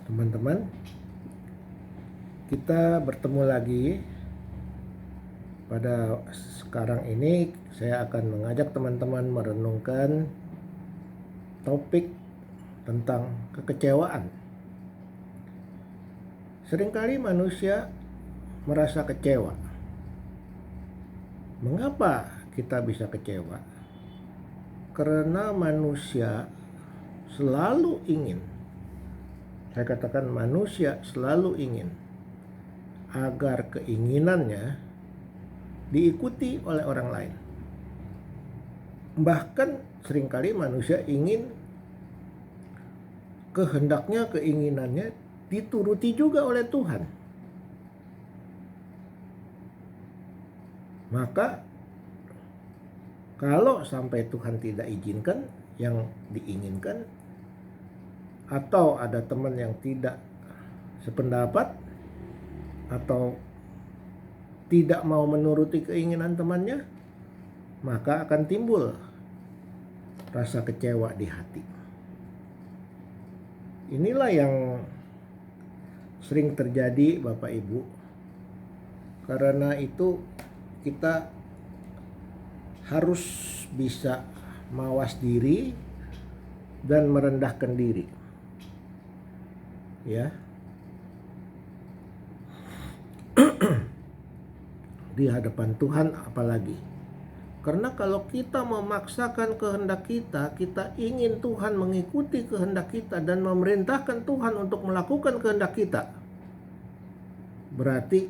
Teman-teman, kita bertemu lagi. Pada sekarang ini saya akan mengajak teman-teman merenungkan topik tentang kekecewaan. Seringkali manusia merasa kecewa. Mengapa kita bisa kecewa? Karena manusia selalu ingin, saya katakan manusia selalu ingin agar keinginannya diikuti oleh orang lain. Bahkan seringkali manusia ingin kehendaknya, keinginannya dituruti juga oleh Tuhan. Maka kalau sampai Tuhan tidak izinkan yang diinginkan, atau ada teman yang tidak sependapat atau tidak mau menuruti keinginan temannya, maka akan timbul rasa kecewa di hati. Inilah yang sering terjadi Bapak Ibu. Karena itu kita harus bisa mawas diri dan merendahkan diri. Ya. Di hadapan Tuhan apalagi. Karena kalau kita memaksakan kehendak kita, kita ingin Tuhan mengikuti kehendak kita dan memerintahkan Tuhan untuk melakukan kehendak kita, berarti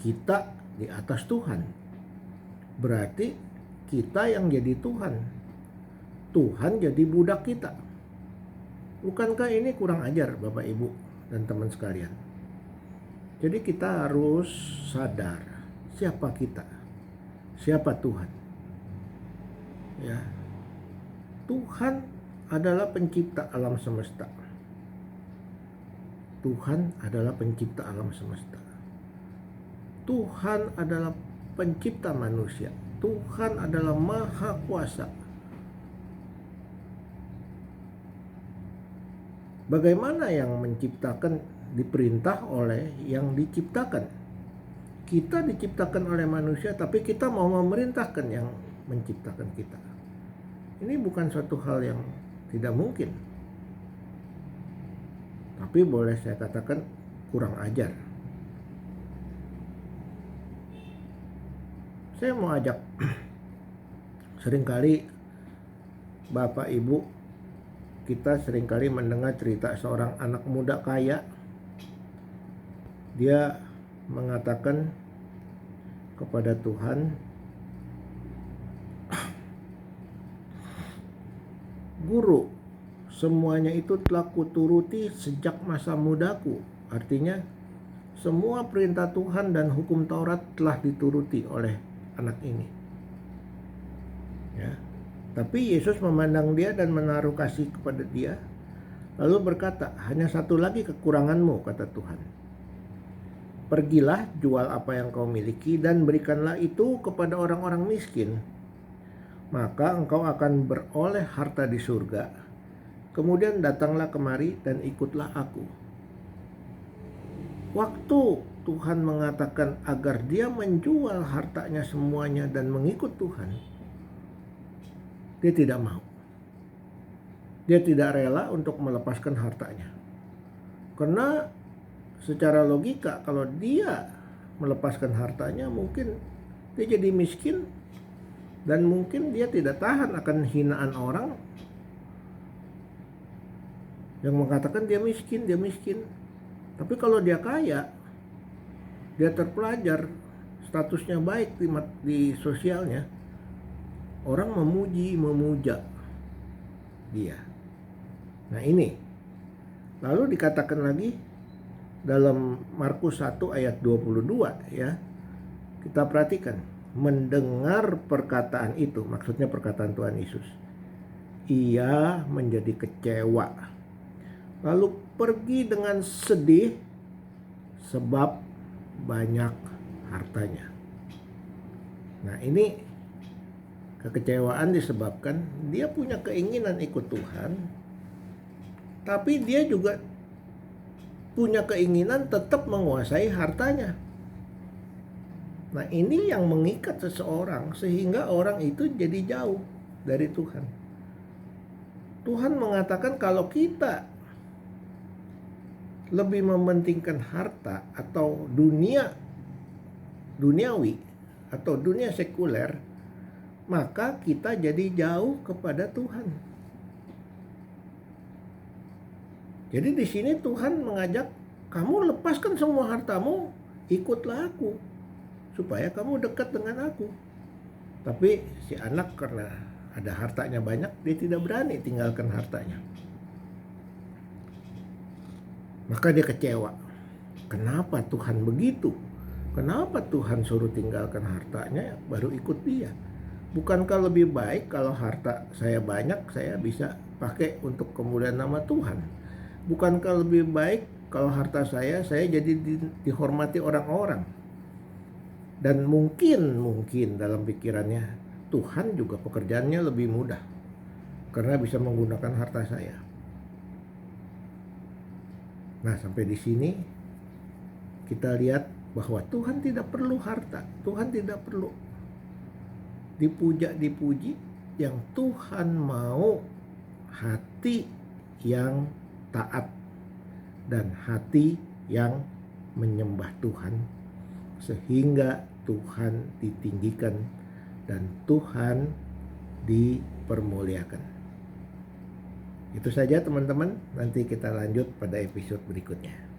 kita di atas Tuhan. Berarti kita yang jadi Tuhan. Tuhan jadi budak kita. Bukankah ini kurang ajar Bapak Ibu dan teman sekalian? Jadi kita harus sadar siapa kita, siapa Tuhan. Ya, Tuhan adalah pencipta alam semesta. Tuhan adalah pencipta alam semesta. Tuhan adalah pencipta manusia. Tuhan adalah maha kuasa. Bagaimana yang menciptakan diperintah oleh yang diciptakan? Kita diciptakan oleh manusia, tapi kita mau memerintahkan yang menciptakan kita. Ini bukan suatu hal yang tidak mungkin. Tapi boleh saya katakan kurang ajar. Saya mau ajak, seringkali Bapak Ibu, kita seringkali mendengar cerita seorang anak muda kaya. Dia mengatakan kepada Tuhan, "Guru, semuanya itu telah kuturuti sejak masa mudaku." Artinya semua perintah Tuhan dan hukum Taurat telah dituruti oleh anak ini. Ya. Tapi Yesus memandang dia dan menaruh kasih kepada dia, lalu berkata, "Hanya satu lagi kekuranganmu," kata Tuhan. "Pergilah, jual apa yang kau miliki dan berikanlah itu kepada orang-orang miskin. Maka engkau akan beroleh harta di surga. Kemudian datanglah kemari dan ikutlah aku." Waktu Tuhan mengatakan agar dia menjual hartanya semuanya dan mengikut Tuhan, dia tidak mau. Dia tidak rela untuk melepaskan hartanya. Karena secara logika kalau dia melepaskan hartanya, mungkin dia jadi miskin dan mungkin dia tidak tahan akan hinaan orang yang mengatakan dia miskin, dia miskin. Tapi kalau dia kaya, dia terpelajar, statusnya baik di sosialnya, orang memuji, memuja dia. Nah ini, lalu dikatakan lagi dalam Markus 1 ayat 22 ya. Kita perhatikan, mendengar perkataan itu, maksudnya perkataan Tuhan Yesus, ia menjadi kecewa, lalu pergi dengan sedih sebab banyak hartanya. Nah ini kekecewaan disebabkan dia punya keinginan ikut Tuhan, tapi dia juga punya keinginan tetap menguasai hartanya. Nah, ini yang mengikat seseorang sehingga orang itu jadi jauh dari Tuhan. Tuhan mengatakan kalau kita lebih mementingkan harta atau duniawi atau dunia sekuler, maka kita jadi jauh kepada Tuhan. Jadi di sini Tuhan mengajak kamu lepaskan semua hartamu, ikutlah aku, supaya kamu dekat dengan aku. Tapi si anak karena ada hartanya banyak, dia tidak berani tinggalkan hartanya. Maka dia kecewa. Kenapa Tuhan begitu? Kenapa Tuhan suruh tinggalkan hartanya baru ikut dia? Bukankah lebih baik kalau harta saya banyak, saya bisa pakai untuk kemuliaan nama Tuhan? Bukankah lebih baik kalau harta saya jadi dihormati orang-orang? Dan mungkin dalam pikirannya Tuhan juga pekerjaannya lebih mudah karena bisa menggunakan harta saya. Nah, sampai di sini kita lihat bahwa Tuhan tidak perlu harta, Tuhan tidak perlu dipuji. Yang Tuhan mau hati yang taat dan hati yang menyembah Tuhan, sehingga Tuhan ditinggikan dan Tuhan dipermuliakan. Itu saja teman-teman, nanti kita lanjut pada episode berikutnya.